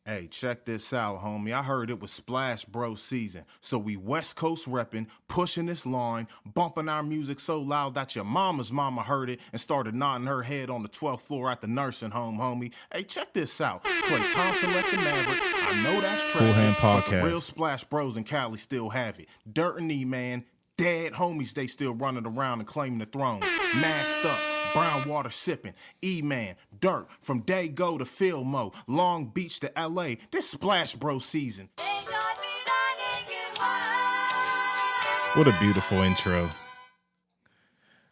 Hey, check this out, homie. I heard it was Splash Bro season. So we West Coast reppin', pushing this line, bumping our music so loud that your mama's mama heard it and started nodding her head on the 12th floor at the nursing home, homie. Hey, check this out. Clay Thompson left the Mavericks. I know that's tragic, Qool Hand but the real Podcast. Splash Bros in Cali still have it. Dirttt and E-Man, dead homies, they still running around and claiming the throne. Masked up, brown water sipping, E-Man, Dirttt, from Dago to Filmo, Long Beach to LA, this Splash Bro season. What a beautiful intro.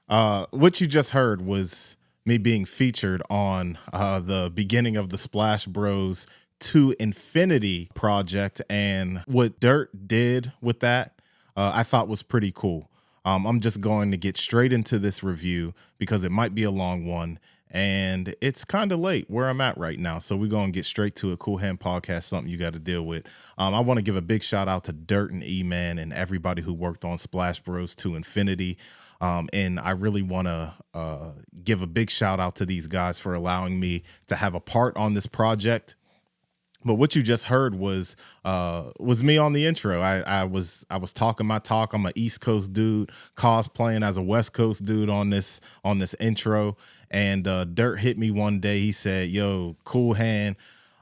What you just heard was me being featured on the beginning of the Splash Bros to Infinity project, and what Dirttt did with that I thought was pretty cool. I'm just going to get straight into this review because it might be a long one and it's kind of late where I'm at right now. So we're going to get straight to a Qool Hand Podcast, something you got to deal with. I want to give a big shout out to Dirttt and E-Man and everybody who worked on Splash Bros to Infinity. And I really want to give a big shout out to these guys for allowing me to have a part on this project. But what you just heard was me on the intro. I was talking my talk. I'm an East Coast dude cosplaying as a West Coast dude on this intro. And Dirttt hit me one day. He said, "Yo, Qool Hand,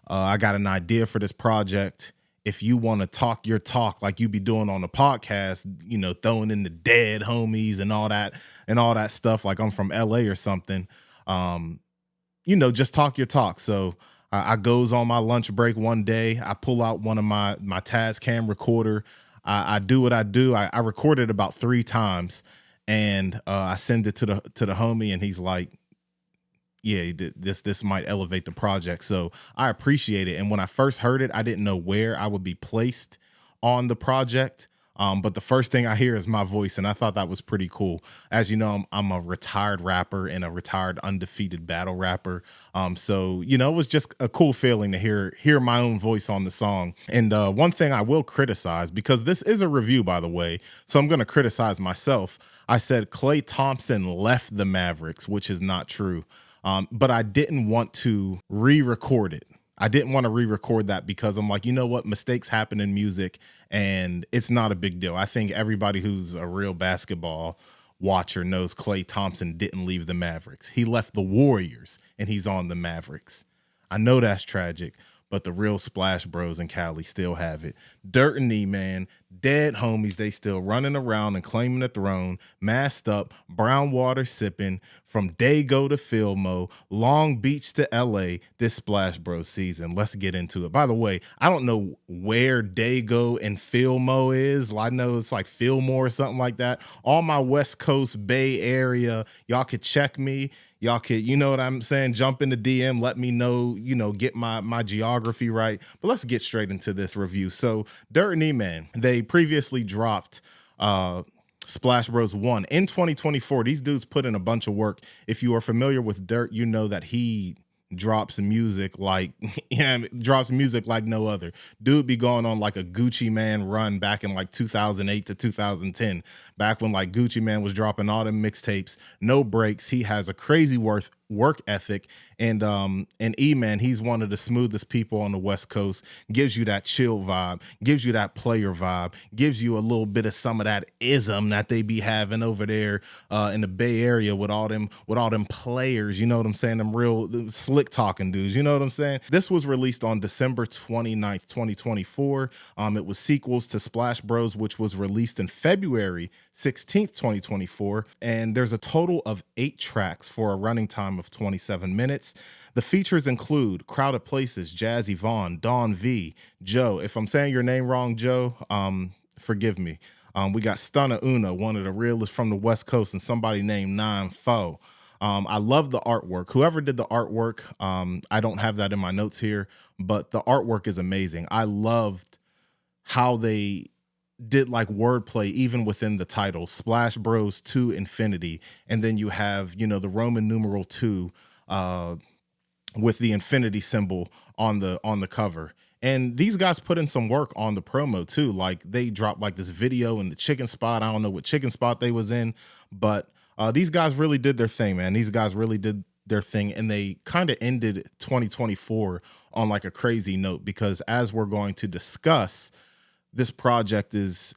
I got an idea for this project. If you want to talk your talk like you be doing on the podcast, you know, throwing in the dead homies and all that stuff, like I'm from LA or something, you know, just talk your talk." So I goes on my lunch break one day. I pull out one of my Tascam recorder. I do what I do. I record it about 3 times, and I send it to the homie, and he's like, "Yeah, this might elevate the project." So I appreciate it. And when I first heard it, I didn't know where I would be placed on the project. But the first thing I hear is my voice, and I thought that was pretty cool. As you know, I'm a retired rapper and a retired undefeated battle rapper. So you know, it was just a cool feeling to hear my own voice on the song. And one thing I will criticize, because this is a review, by the way, so I'm going to criticize myself. I said Klay Thompson left the Mavericks, which is not true. But I didn't want to re-record it. I didn't want to re-record that because I'm like, you know what? Mistakes happen in music and it's not a big deal. I think everybody who's a real basketball watcher knows Klay Thompson didn't leave the Mavericks. He left the Warriors and he's on the Mavericks. I know that's tragic, but the real Splash Bros in Cali still have it. Dirttt and E-Man, dead homies, they still running around and claiming the throne, masked up, brown water sipping, from Dago to Filmo, Long Beach to LA, this Splash Bros season. Let's get into it. By the way, I don't know where Dago and Filmo is. I know it's like Fillmore or something like that. All my West Coast Bay Area, y'all could check me. Y'all could, you know what I'm saying, jump in the DM, let me know, you know, get my geography right. But let's get straight into this review. So Dirttt and E-Man, they previously dropped Splash Bros 1 in 2024. These dudes put in a bunch of work. If you are familiar with Dirttt, you know that he drops music like no other. Dude be going on like a Gucci Man run back in like 2008 to 2010, back when like Gucci Man was dropping all them mixtapes, no breaks. He has a crazy work ethic, and E-Man, he's one of the smoothest people on the West Coast. Gives you that chill vibe, gives you that player vibe, gives you a little bit of some of that ism that they be having over there in the Bay Area with all them players, you know what I'm saying, them real slick talking dudes, you know what I'm saying. This was released on December 29th, 2024. It was sequels to Splash Bros, which was released in February 16th, 2024, and there's a total of 8 tracks for a running time of 27 minutes. The features include Crowded Places, Jaz Evon, Don V, Joe. If I'm saying your name wrong, Joe, forgive me. We got Stunna Una, one of the realest from the West Coast, and somebody named 9-4. I love the artwork. Whoever did the artwork, I don't have that in my notes here, but the artwork is amazing. I loved how they did like wordplay even within the title, Splash Bros to Infinity, and then you have, you know, the Roman numeral 2 with the infinity symbol on the cover. And these guys put in some work on the promo too. Like they dropped like this video in the chicken spot. I don't know what chicken spot they was in, but these guys really did their thing, man. These guys really did their thing, and they kind of ended 2024 on like a crazy note, because as we're going to discuss, this project is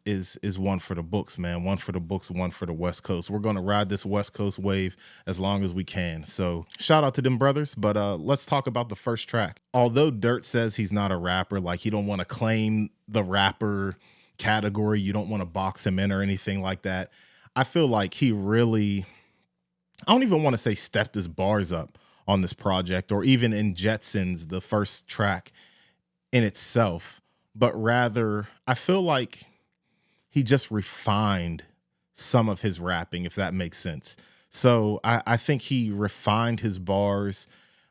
one for the books, man. One for the books, one for the West Coast. We're going to ride this West Coast wave as long as we can. So shout out to them brothers. But let's talk about the first track. Although Dirttt says he's not a rapper, like he don't want to claim the rapper category, you don't want to box him in or anything like that, I feel like he really, I don't even want to say stepped his bars up on this project, or even in Jetsons, the first track in itself, but rather I feel like he just refined some of his rapping, if that makes sense. So I think he refined his bars,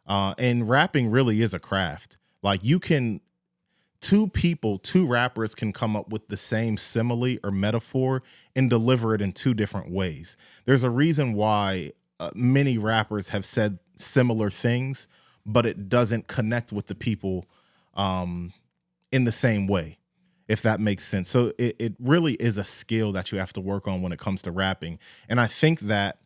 and rapping really is a craft. Like two rappers can come up with the same simile or metaphor and deliver it in two different ways. There's a reason why many rappers have said similar things, but it doesn't connect with the people in the same way, if that makes sense. So it really is a skill that you have to work on when it comes to rapping. And I think that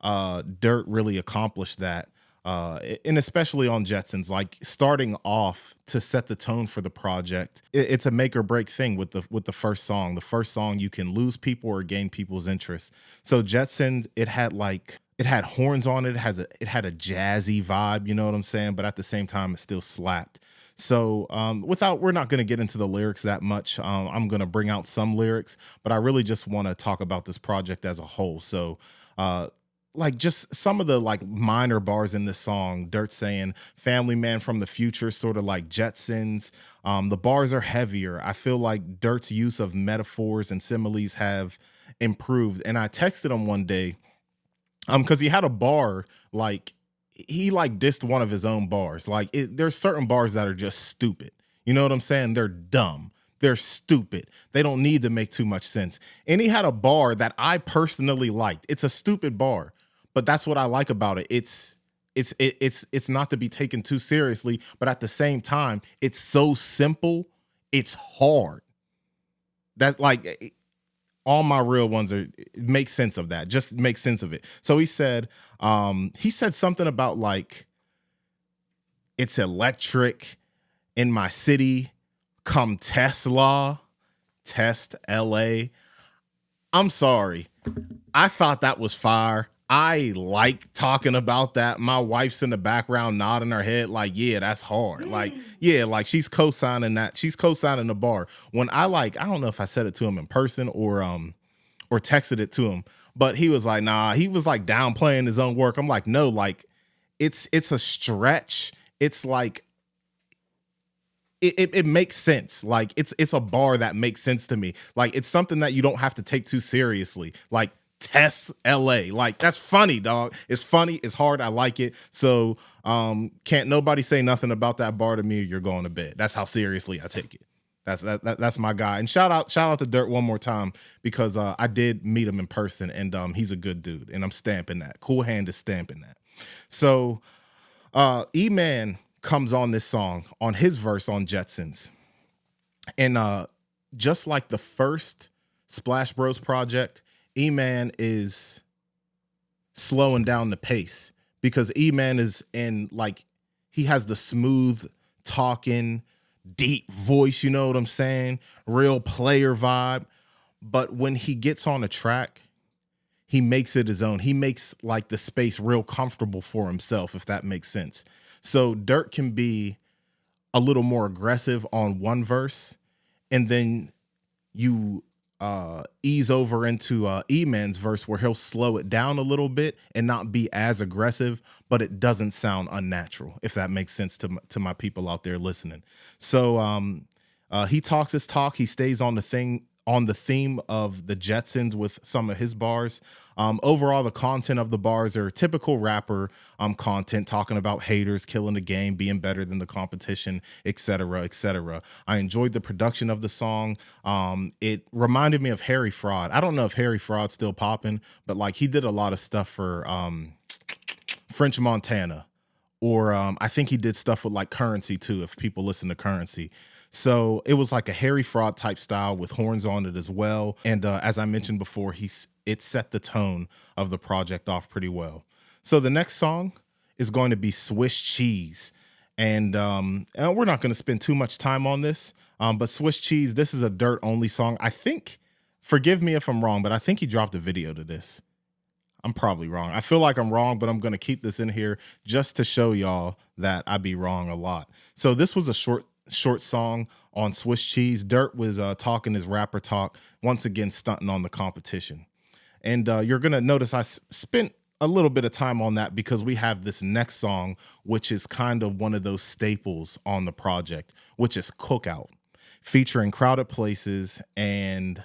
Dirttt really accomplished that. And especially on Jetsons, like starting off to set the tone for the project, it's a make or break thing with the first song. The first song, you can lose people or gain people's interest. So Jetsons, it had horns on it. It had a jazzy vibe, you know what I'm saying? But at the same time, it still slapped. So we're not going to get into the lyrics that much. I'm going to bring out some lyrics, but I really just want to talk about this project as a whole. So like just some of the like minor bars in this song, Dirttt saying family man from the future, sort of like Jetsons. The bars are heavier. I feel like Dirtt's use of metaphors and similes have improved. And I texted him one day because he had a bar, like he like dissed one of his own bars. Like there's certain bars that are just stupid. You know what I'm saying? They're dumb. They're stupid. They don't need to make too much sense. And he had a bar that I personally liked. It's a stupid bar, but that's what I like about it. It's not to be taken too seriously, but at the same time, it's so simple, it's hard. That like all my real ones make sense of that. Just make sense of it. So he said something about like, it's electric in my city, come Tesla, test LA. I'm sorry. I thought that was fire. I like talking about that. My wife's in the background nodding her head like, yeah, that's hard. Like, yeah, like she's co-signing that. She's co-signing the bar. When I don't know if I said it to him in person or texted it to him, but he was like, nah, he was like downplaying his own work. I'm like, no, like it's a stretch. It's like, it makes sense. Like it's a bar that makes sense to me. Like it's something that you don't have to take too seriously. Like test LA. Like that's funny, dog. It's funny. It's hard. I like it. So can't nobody say nothing about that bar to me or you're going to bed. That's how seriously I take it. That's my guy. And shout out to Dirttt one more time, because I did meet him in person and he's a good dude. And I'm stamping that. Qool Hand is stamping that. So E-Man comes on this song on his verse on Jetsons. And just like the first Splash Bros project, E-Man is slowing down the pace, because E-Man is he has the smooth talking, deep voice, you know what I'm saying? Real player vibe. But when he gets on a track, he makes it his own. He makes like the space real comfortable for himself, if that makes sense. So Dirttt can be a little more aggressive on one verse, and then you ease over into E-Man's verse where he'll slow it down a little bit and not be as aggressive, but it doesn't sound unnatural, if that makes sense to my people out there listening. So he talks his talk. He stays on the theme of the Jetsons with some of his bars. Overall, the content of the bars are typical rapper content, talking about haters, killing the game, being better than the competition, etc., etc. I enjoyed the production of the song. It reminded me of Harry Fraud. I don't know if Harry Fraud's still popping, but like he did a lot of stuff for French Montana, or I think he did stuff with like Currency too, if people listen to Currency. So it was like a Harry Fraud type style with horns on it as well. And as I mentioned before, it set the tone of the project off pretty well. So the next song is going to be Swiss Cheese. And we're not going to spend too much time on this, but Swiss Cheese, this is a Dirttt only song. I think, forgive me if I'm wrong, but I think he dropped a video to this. I'm probably wrong. I feel like I'm wrong, but I'm going to keep this in here just to show y'all that I be wrong a lot. So this was a short song on Swiss Cheese. Dirttt was talking his rapper talk, once again stunting on the competition. And you're going to notice I spent a little bit of time on that because we have this next song, which is kind of one of those staples on the project, which is Cookout, featuring Crowded Places and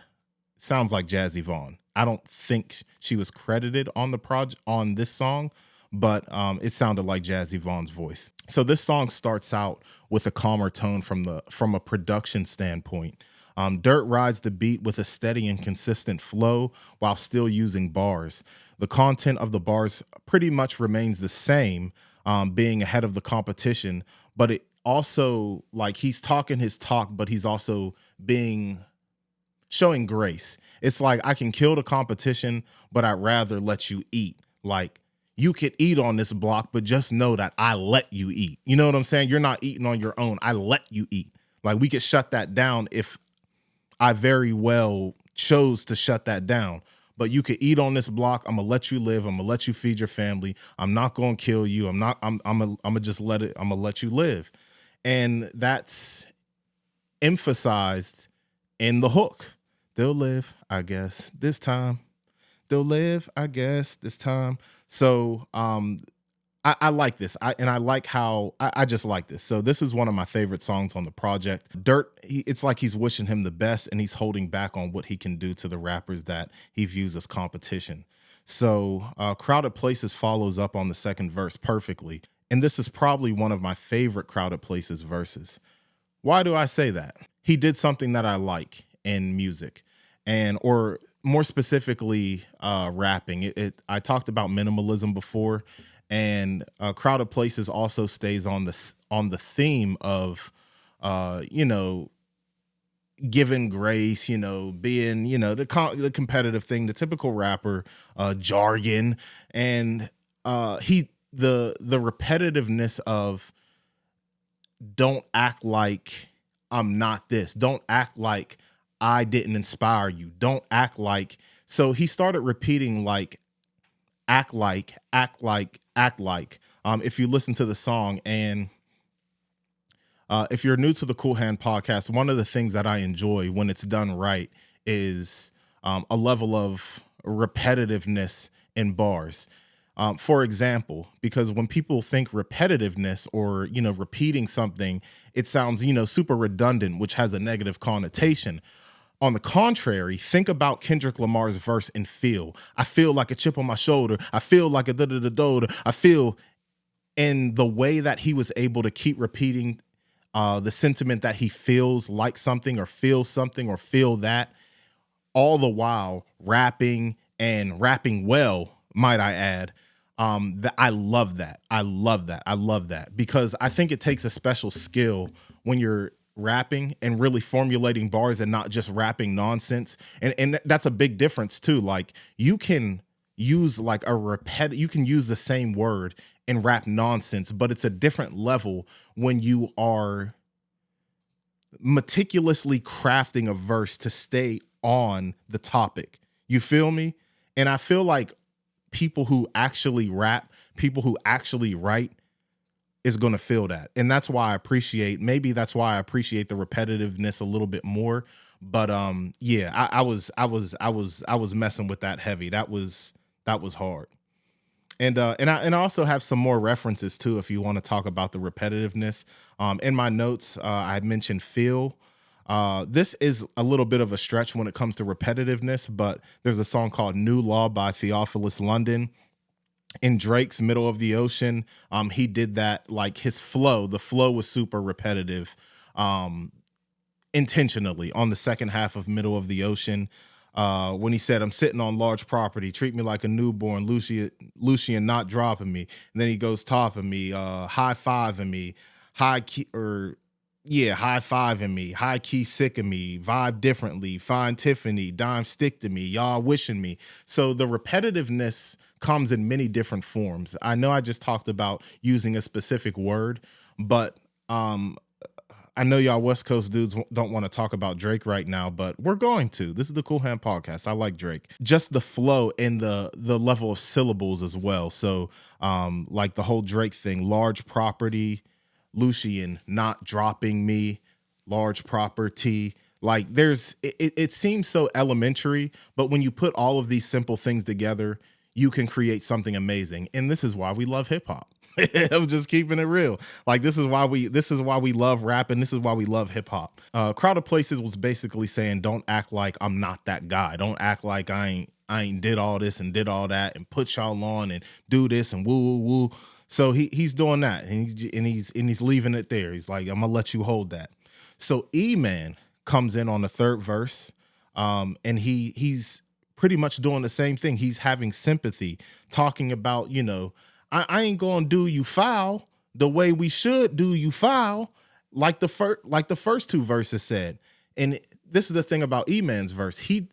sounds like Jaz Evon. I don't think she was credited on the project on this song, but it sounded like Jaz Evon's voice. So this song starts out with a calmer tone from a production standpoint. Dirttt rides the beat with a steady and consistent flow while still using bars. The content of the bars pretty much remains the same, being ahead of the competition, but it also, like, he's talking his talk, but he's also showing grace. It's like, I can kill the competition, but I'd rather let you eat. Like, you could eat on this block, but just know that I let you eat. You know what I'm saying? You're not eating on your own. I let you eat. Like, we could shut that down if I very well chose to shut that down. But you could eat on this block. I'm gonna let you live. I'm gonna let you feed your family. I'm not gonna kill you. I'm gonna just let it. I'm gonna let you live. And that's emphasized in the hook. They'll live, I guess, this time. They'll live, I guess, this time. So I like this. I like how I just like this. So this is one of my favorite songs on the project. Dirttt, it's like he's wishing him the best and he's holding back on what he can do to the rappers that he views as competition. So Crowded Places follows up on the second verse perfectly. And this is probably one of my favorite Crowded Places verses. Why do I say that? He did something that I like in music. And, or more specifically, rapping. I talked about minimalism before, and Crowded Places also stays on the theme of, giving grace, being, the competitive thing, the typical rapper jargon, and the repetitiveness of don't act like I'm not this, don't act like I didn't inspire you. Don't act like. So he started repeating like, act like, act like, act like. If you listen to the song, and if you're new to the Qool Hand Podcast, one of the things that I enjoy when it's done right is a level of repetitiveness in bars. For example, because when people think repetitiveness or, repeating something, it sounds, super redundant, which has a negative connotation. On the contrary, think about Kendrick Lamar's verse in Feel. I feel like a chip on my shoulder. I feel like a da-da-da-da-da. I feel, in the way that he was able to keep repeating the sentiment that he feels like something or feel that, all the while rapping and rapping well, might I add. I love that. I love that. I love that because I think it takes a special skill when you're rapping and really formulating bars and not just rapping nonsense. And that's a big difference too. Like, you can use like you can use the same word and rap nonsense, but it's a different level when you are meticulously crafting a verse to stay on the topic. You feel me? And I feel like people who actually rap, people who actually write, is going to feel that. And that's why I appreciate the repetitiveness a little bit more. But yeah, I was messing with that heavy. That was hard. And I also have some more references too, if you want to talk about the repetitiveness. In my notes, I mentioned Feel. This is a little bit of a stretch when it comes to repetitiveness, but there's a song called New Law by Theophilus London. In Drake's Middle of the Ocean, he did that, like the flow was super repetitive, intentionally on the second half of Middle of the Ocean. When he said, I'm sitting on large property, treat me like a newborn, Lucian not dropping me. And then he goes topping me, high-fiving me, high-fiving me, high key sick of me, vibe differently, find Tiffany, dime stick to me, y'all wishing me. So the repetitiveness comes in many different forms. I know I just talked about using a specific word, but I know y'all West Coast dudes don't want to talk about Drake right now, but we're going to. This is the Qool Hand Podcast. I like Drake. Just the flow and the level of syllables as well. So like the whole Drake thing, large property, Lucian, not dropping me, large property. Like it seems so elementary, but when you put all of these simple things together, you can create something amazing. And this is why we love hip hop. I'm just keeping it real. Like this is why we love rap, and this is why we love hip hop. Crowded Places was basically saying, don't act like I'm not that guy. Don't act like I ain't did all this and did all that and put y'all on and do this and woo woo woo. So he's doing that, and he's leaving it there. He's like, I'm gonna let you hold that. So E-Man comes in on the third verse, and he's pretty much doing the same thing. He's having sympathy, talking about, I ain't gonna do you foul the way we should do you foul, like the first two verses said. And this is the thing about E-Man's verse. He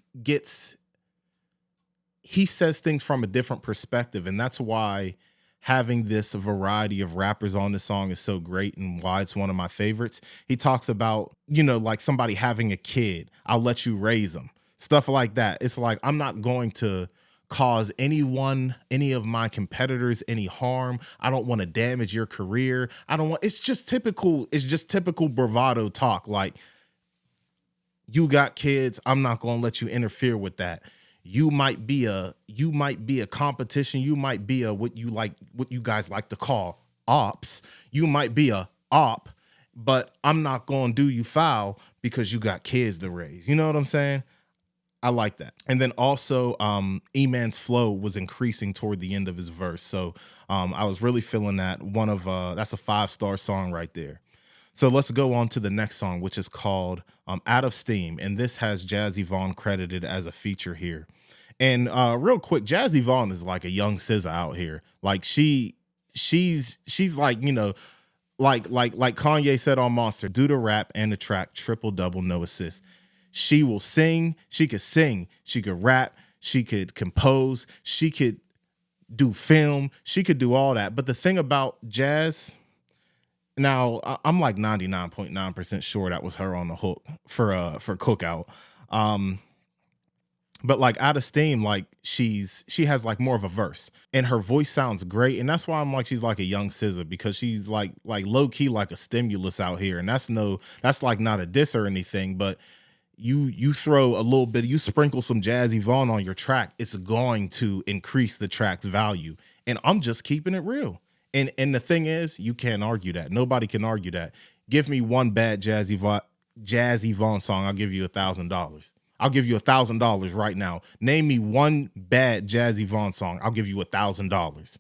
says things from a different perspective, and that's why having this variety of rappers on this song is so great and why it's one of my favorites. He talks about, like somebody having a kid. I'll let you raise them. Stuff like that. It's like, I'm not going to cause any of my competitors any harm. I don't want to damage your career. It's just typical bravado talk. Like, you got kids, I'm not going to let you interfere with that. You might be a competition. You might be what you guys like to call ops. You might be a op, but I'm not going to do you foul because you got kids to raise. You know what I'm saying? I like that. And then also E-Man's flow was increasing toward the end of his verse. So I was really feeling that. That's a 5-star song right there. So let's go on to the next song, which is called Out of Steam. And this has Jaz Evon credited as a feature here. And real quick, Jaz Evon is like a young SZA out here. Like she's like, like Kanye said on Monster, do the rap and the track, triple double, no assist. She will sing. She could sing. She could rap. She could compose. She could do film. She could do all that. But the thing about Jaz, now I'm like 99.9% sure that was her on the hook for Cookout. But like Out of Steam, like she has like more of a verse, and her voice sounds great, and that's why I'm like she's like a young SZA, because she's like low key like a stimulus out here, and that's like not a diss or anything, but you throw a little bit, you sprinkle some Jaz Evon on your track, it's going to increase the track's value. And I'm just keeping it real. And the thing is, you can't argue that. Nobody can argue that. Give me one bad Jaz Evon song, I'll give you $1,000. I'll give you $1,000 right now. Name me one bad Jaz Evon song, I'll give you $1,000.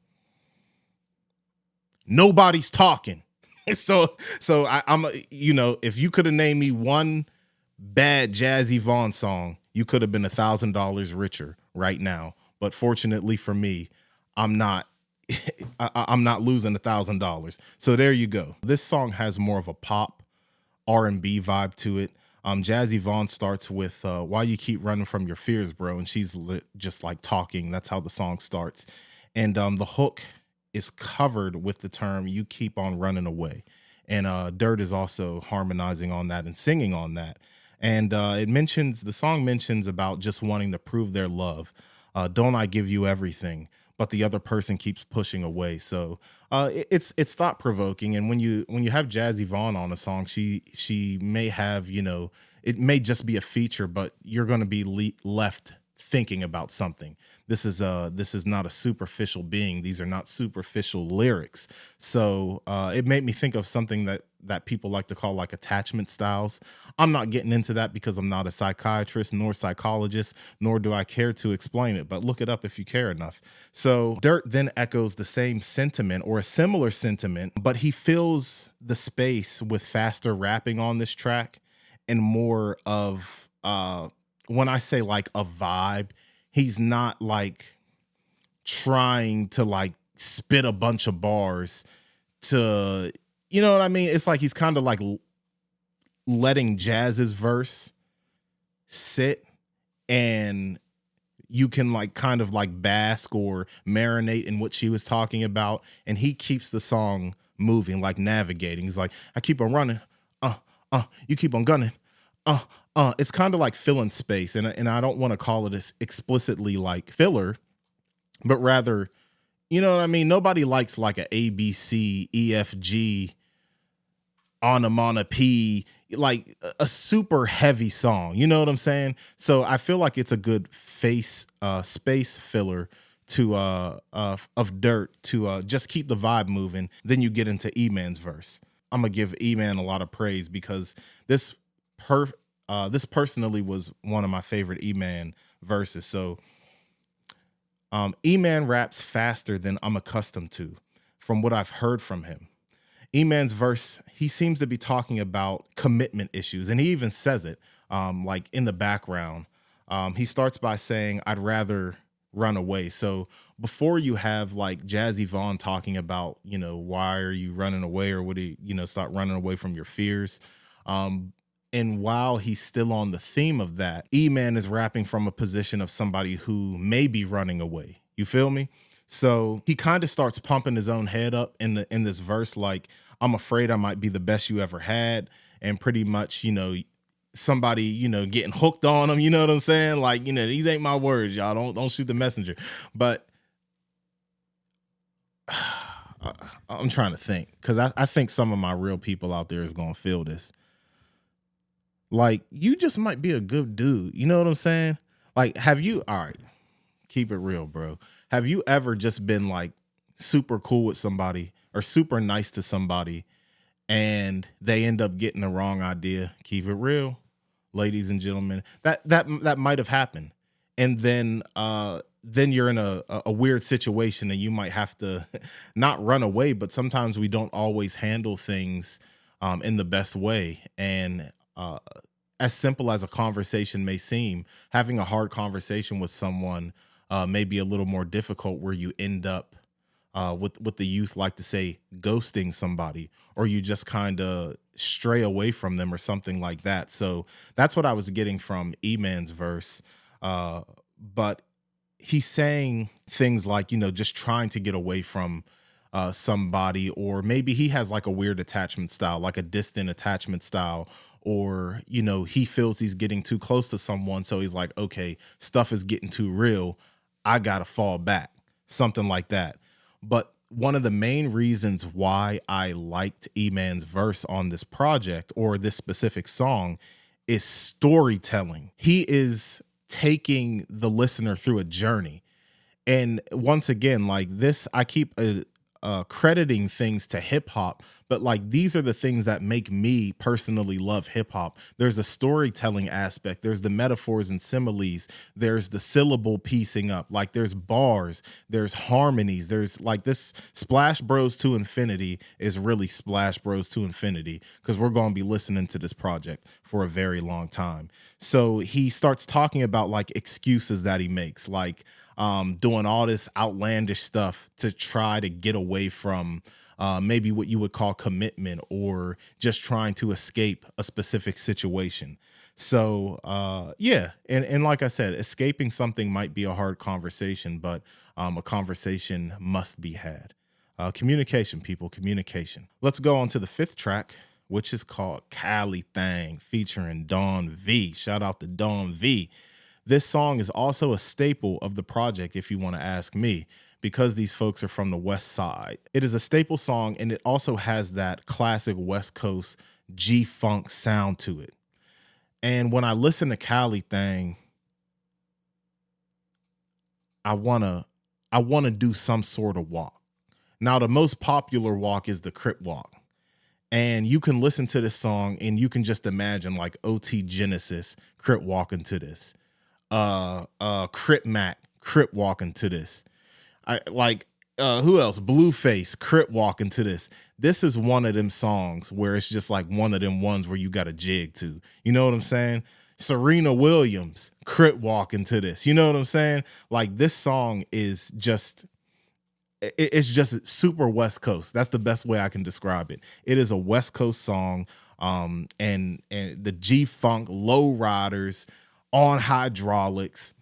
Nobody's talking. So I'm if you could have named me one bad Jaz Evon song, you could have been $1,000 richer right now. But fortunately for me, I'm not I'm not losing $1,000. So there you go. This song has more of a pop R&B vibe to it. Jaz Evon starts with why you keep running from your fears, bro, and she's just like talking. That's how the song starts. And the hook is covered with the term you keep on running away. And Dirttt is also harmonizing on that and singing on that. And the song mentions about just wanting to prove their love. Don't I give you everything, but the other person keeps pushing away. So it's thought provoking. And when you have Jaz Evon on a song, she may have, it may just be a feature, but you're going to be left thinking about something. This is not a superficial being. These are not superficial lyrics. So it made me think of something that people like to call like attachment styles. I'm not getting into that because I'm not a psychiatrist nor psychologist, nor do I care to explain it, but look it up if you care enough. So Dirttt then echoes the same sentiment or a similar sentiment, but he fills the space with faster rapping on this track and more of when I say like a vibe, he's not like trying to like spit a bunch of bars to, you know what I mean? It's like he's kind of like letting Jaz's verse sit and you can like kind of like bask or marinate in what she was talking about. And he keeps the song moving, like navigating. He's like, I keep on running. You keep on gunning. It's kind of like filling space. And I don't want to call it as explicitly like filler, but rather, you know what I mean? Nobody likes like a A, B, C, E, F, G, onomatopoeia, like a super heavy song. You know what I'm saying? So I feel like it's a good space filler to of Dirttt to just keep the vibe moving. Then you get into E-Man's verse. I'm gonna give E-Man a lot of praise because this personally was one of my favorite E-Man verses. So E-Man raps faster than I'm accustomed to from what I've heard from him. E-Man's verse, he seems to be talking about commitment issues, and he even says it like in the background. He starts by saying, I'd rather run away. So before you have like Jaz Evon talking about, you know, why are you running away, or would he, you know, start running away from your fears? And while he's still on the theme of that, E-Man is rapping from a position of somebody who may be running away. You feel me? So he kind of starts pumping his own head up in this verse, like, I'm afraid I might be the best you ever had. And pretty much, you know, somebody, you know, getting hooked on him, you know what I'm saying? Like, you know, these ain't my words, y'all. Don't shoot the messenger. But I'm trying to think, because I think some of my real people out there is gonna feel this. Like, you just might be a good dude. You know what I'm saying? Like, have you, all right, keep it real, bro. Have you ever just been like super cool with somebody or super nice to somebody and they end up getting the wrong idea? Keep it real, ladies and gentlemen. That might have happened. And then you're in a weird situation and you might have to not run away, but sometimes we don't always handle things in the best way. And as simple as a conversation may seem, having a hard conversation with someone may be a little more difficult, where you end up what the youth like to say, ghosting somebody, or you just kind of stray away from them or something like that. So that's what I was getting from E-Man's verse. But he's saying things like, you know, just trying to get away from somebody, or maybe he has like a weird attachment style, like a distant attachment style, or, you know, he feels he's getting too close to someone. So he's like, okay, stuff is getting too real. I got to fall back, something like that. But one of the main reasons why I liked E-Man's verse on this project, or this specific song, is storytelling. He is taking the listener through a journey. And once again, like this, I keep crediting things to hip hop, but like these are the things that make me personally love hip hop. There's a storytelling aspect, there's the metaphors and similes, there's the syllable piecing up, like there's bars, there's harmonies, there's like this Splash Bros to Infinity is really Splash Bros to Infinity, because we're going to be listening to this project for a very long time. So he starts talking about like excuses that he makes, like doing all this outlandish stuff to try to get away from maybe what you would call commitment, or just trying to escape a specific situation. So yeah, and like I said, escaping something might be a hard conversation, but a conversation must be had. Communication, people, communication. Let's go on to the fifth track, which is called Cali Thang, featuring Dawn V. Shout out to Dawn V. This song is also a staple of the project, if you want to ask me, because these folks are from the West Side. It is a staple song, and it also has that classic West Coast G-funk sound to it. And when I listen to Cali Thang, I wanna do some sort of walk. Now, the most popular walk is the Crip walk. And you can listen to this song and you can just imagine like OT Genesis Crip walking to this. Crip Mac Crip walking to this. Who else? Blueface Crip walking to this. This is one of them songs where it's just like one of them ones where you got a jig to. You know what I'm saying? Serena Williams Crip walking to this. You know what I'm saying? Like, this song is just, it's just super West Coast. That's the best way I can describe it. It is a West Coast song. And the G-Funk low riders on hydraulics,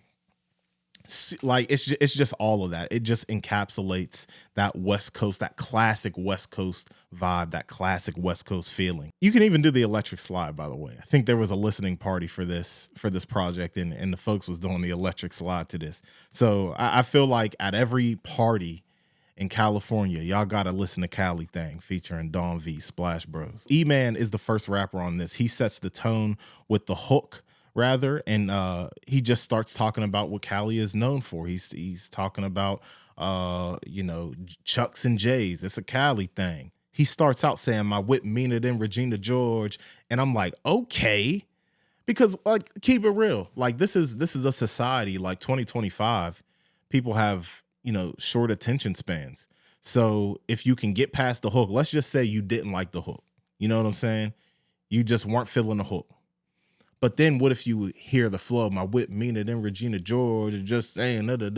Like it's just all of that. It just encapsulates that West Coast, that classic West Coast vibe, that classic West Coast feeling. You can even do the electric slide, by the way. I think there was a listening party for this project, and the folks was doing the electric slide to this. So I feel like at every party in California, y'all gotta listen to Cali Thang featuring Don V, Splash Bros. E-Man is the first rapper on this. He sets the tone with the hook, rather, and he just starts talking about what Cali is known for. He's talking about Chucks and J's. It's a Cali thing. He starts out saying my whip meaner than Regina George, and I'm like, okay, because like keep it real, like this is a society like 2025. People have short attention spans. So if you can get past the hook, let's just say you didn't like the hook. You know what I'm saying? You just weren't feeling the hook. But then what if you hear the flow? My whip meaner than Regina George, just saying then the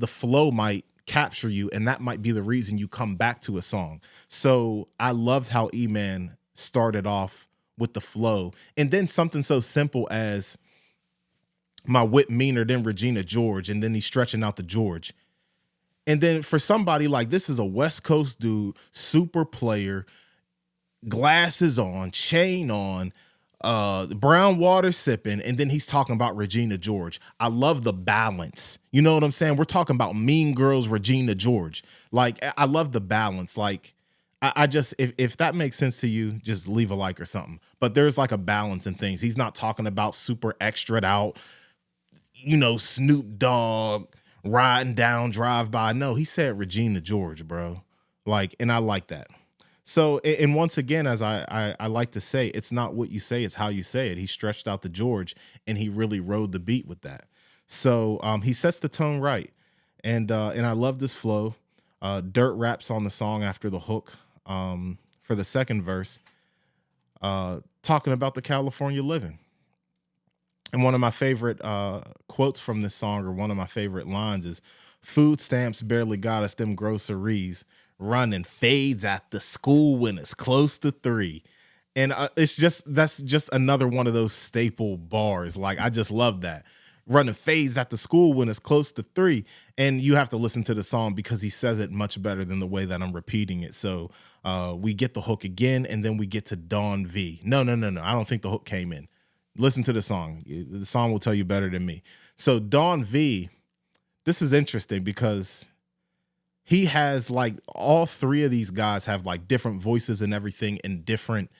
flow might capture you, and that might be the reason you come back to a song. So I loved how E-Man started off with the flow, and then something so simple as my whip meaner than Regina George, and then he's stretching out the George. And then for somebody like this is a West Coast dude, super player, glasses on, chain on, brown water sipping, and then he's talking about Regina George. I love the balance. You know what I'm saying? We're talking about Mean Girls, Regina George. Like, I love the balance. Like, I just, if that makes sense to you, just leave a like or something. But there's like a balance in things. He's not talking about super extra out, Snoop Dogg riding down drive by. No, he said Regina George, bro. Like, and I like that. So, and once again, as I like to say, it's not what you say, it's how you say it. He stretched out the George, and he really rode the beat with that. So he sets the tone right. And I love this flow. Dirttt raps on the song after the hook for the second verse, talking about the California living. And one of my favorite quotes from this song, or one of my favorite lines, is food stamps barely got us them groceries. Running fades at the school when it's close to 3. And that's just another one of those staple bars. Like, I just love that. Running fades at the school when it's close to 3. And you have to listen to the song because he says it much better than the way that I'm repeating it. So we get the hook again, and then we get to Don V. No. I don't think the hook came in. Listen to the song. The song will tell you better than me. So Don V, this is interesting because he has, like, all three of these guys have like different voices and everything, and different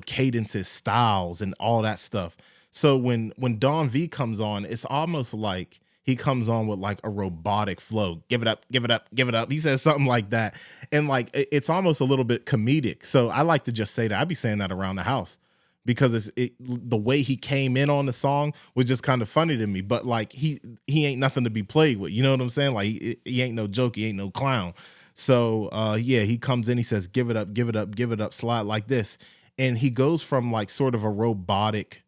cadences, styles, and all that stuff. So when Don V comes on, it's almost like he comes on with like a robotic flow. Give it up, give it up, give it up. He says something like that. And like it's almost a little bit comedic. So I like to just say that. I'd be saying that around the house, because the way he came in on the song was just kind of funny to me. But like he ain't nothing to be played with. You know what I'm saying? Like he ain't no joke. He ain't no clown. So he comes in. He says, "Give it up, give it up, give it up." Slide like this, and he goes from like sort of a robotic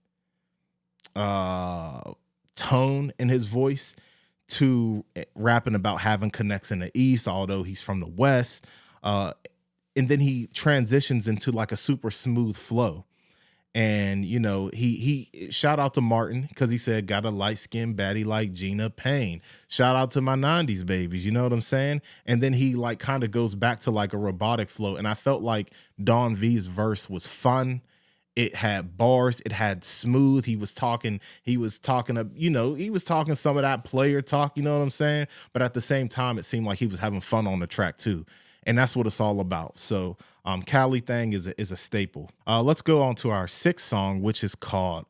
tone in his voice to rapping about having connects in the East, although he's from the West. And then he transitions into like a super smooth flow. And, he shout out to Martin because he said, got a light skinned baddie like Gina Payne. Shout out to my 90s babies. You know what I'm saying? And then he like kind of goes back to like a robotic flow. And I felt like Don V's verse was fun. It had bars. It had smooth. He was talking some of that player talk, you know what I'm saying? But at the same time, it seemed like he was having fun on the track too. And that's what it's all about. So Cali Thang is a staple. Let's go on to our sixth song, which is called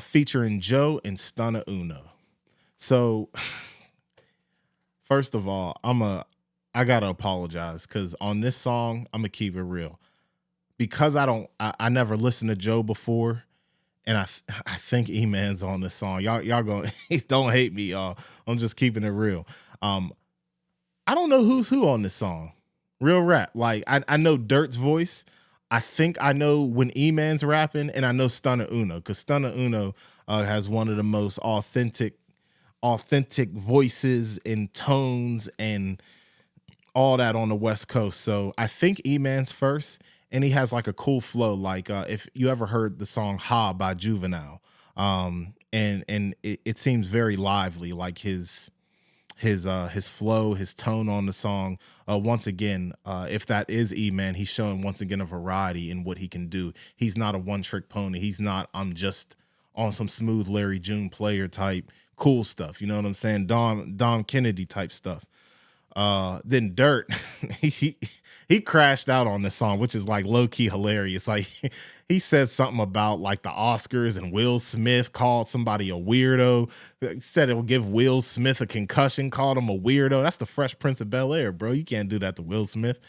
featuring Joe and Stunna Uno. So first of all, I gotta apologize, because on this song, I'm gonna keep it real. Because I never listened to Joe before, and I think E-Man's on this song. Y'all gonna don't hate me, y'all. I'm just keeping it real. I don't know who's who on this song. Real rap. Like I know Dirtt's voice. I think I know when E-Man's rapping, and I know Stunna Uno, because Stunna Uno has one of the most authentic voices and tones and all that on the West Coast. So I think E-Man's first, and he has like a cool flow. Like if you ever heard the song "Ha" by Juvenile, and it seems very lively. Like his flow, his tone on the song. Once again, if that is E-Man, he's showing once again a variety in what he can do. He's not a one-trick pony. He's not, I'm just on some smooth Larry June player type cool stuff. You know what I'm saying? Dom Kennedy type stuff. Then Dirttt, he crashed out on this song, which is like low key hilarious. Like he said something about like the Oscars and Will Smith called somebody a weirdo. He said it'll give Will Smith a concussion, called him a weirdo. That's the Fresh Prince of Bel-Air, bro. You can't do that to Will Smith.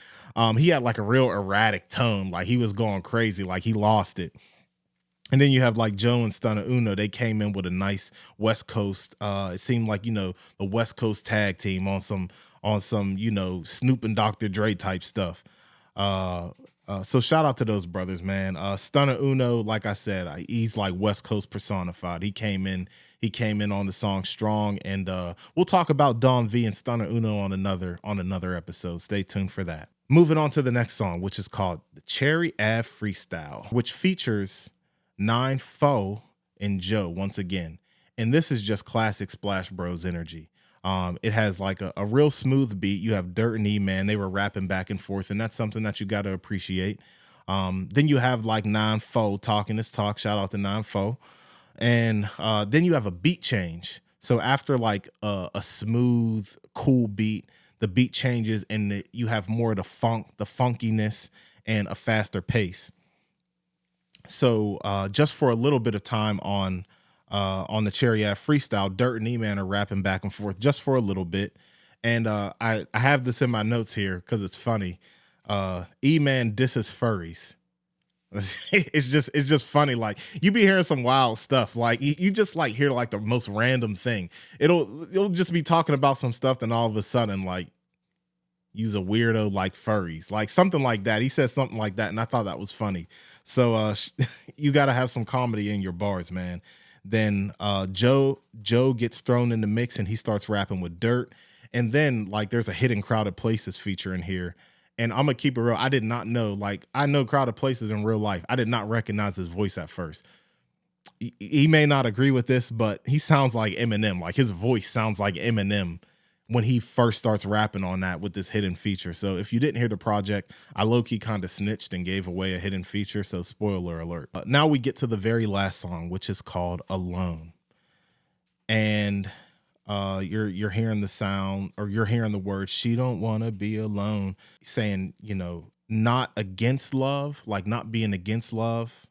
He had like a real erratic tone, like he was going crazy, like he lost it. And then you have like Joe and Stunna Uno. They came in with a nice West Coast. It seemed like, the West Coast tag team on some, Snoop and Dr. Dre type stuff. So shout out to those brothers, man. Stunna Uno, like I said, he's like West Coast personified. He came in on the song strong, and we'll talk about Don V and Stunna Uno on another episode. Stay tuned for that. Moving on to the next song, which is called the Cherry Ave Freestyle, which features 9-4 and Joe once again. And this is just classic Splash Bros energy. It has like a real smooth beat. You have Dirttt and E-Man. They were rapping back and forth, and that's something that you got to appreciate. Then you have like 9-4 talking this talk. Shout out to 9-4. And then you have a beat change. So after like a smooth, cool beat, the beat changes and you have more of the funk, the funkiness, and a faster pace. So just for a little bit of time on the Cherry Ave Freestyle, Dirttt and E-Man are rapping back and forth just for a little bit. And I have this in my notes here because it's funny. E-Man disses furries. It's just funny. Like you be hearing some wild stuff. Like you just like hear like the most random thing. It'll just be talking about some stuff, then all of a sudden like use a weirdo like furries, like something like that. He said something like that, and I thought that was funny. So you got to have some comedy in your bars, man. Then Joe gets thrown in the mix and he starts rapping with Dirttt. And then like there's a Hidden Crowded Places feature in here. And I'm gonna keep it real. I did not know, like I know Crowded Places in real life. I did not recognize his voice at first. He may not agree with this, but he sounds like Eminem. Like his voice sounds like Eminem when he first starts rapping on that with this hidden feature. So if you didn't hear the project, I low-key kind of snitched and gave away a hidden feature. So spoiler alert. Now we get to the very last song, which is called Alone. And you're hearing the sound, or you're hearing the words, she don't want to be alone, saying, not against love, like not being against love.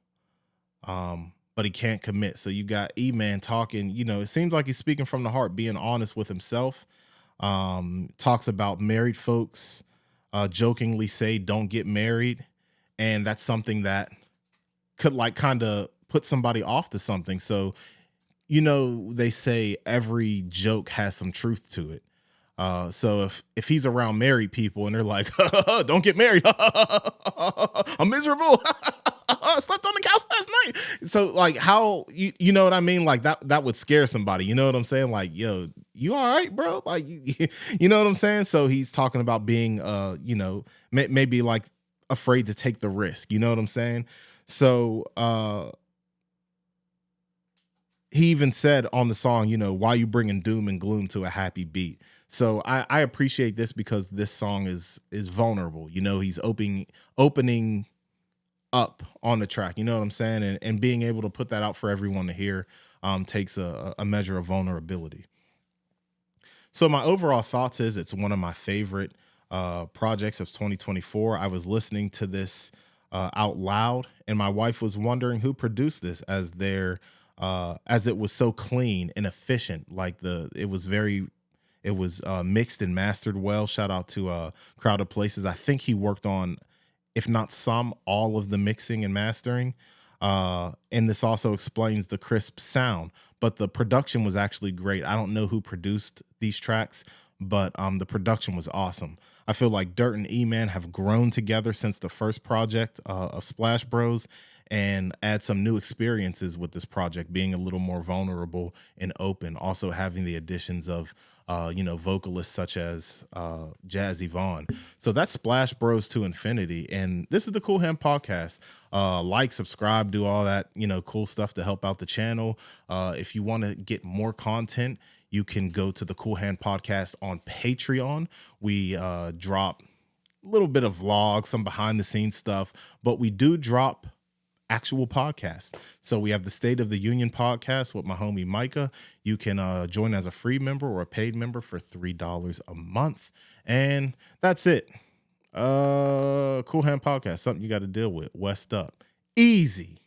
But he can't commit. So you got E-Man talking, it seems like he's speaking from the heart, being honest with himself. Talks about married folks, jokingly say, don't get married. And that's something that could like kind of put somebody off to something. So, they say every joke has some truth to it. So if he's around married people and they're like, don't get married, I'm miserable. I slept on the couch last night. So like how, you know what I mean? Like that would scare somebody. You know what I'm saying? Like, yo, you all right, bro? Like, you know what I'm saying? So he's talking about being, maybe like afraid to take the risk. You know what I'm saying? So, he even said on the song, why you bringing doom and gloom to a happy beat. So I appreciate this because this song is vulnerable. He's opening up on the track. You know what I'm saying? And being able to put that out for everyone to hear takes a measure of vulnerability. So my overall thoughts is it's one of my favorite projects of 2024. I was listening to this out loud, and my wife was wondering who produced this as it was so clean and efficient. Like it was mixed and mastered well. Shout out to Crowded Places. I think he worked on, if not all of the mixing and mastering. And this also explains the crisp sound, but the production was actually great. I don't know who produced these tracks, but the production was awesome. I feel like Dirttt and E-Man have grown together since the first project of Splash Bros. and add some new experiences with this project, being a little more vulnerable and open. Also having the additions of vocalists such as Jaz Evon. So that's Splash Bros to Infinity. And this is the Qool Hand Podcast. Like, subscribe, do all that, cool stuff to help out the channel. If you want to get more content, you can go to the Qool Hand Podcast on Patreon. We drop a little bit of vlogs, some behind the scenes stuff, but we do drop actual podcasts. So we have the State of the Union podcast with my homie Micah. You can join as a free member or a paid member for $3 a month. And that's it. Qool Hand Podcast, something you got to deal with. West up. Easy.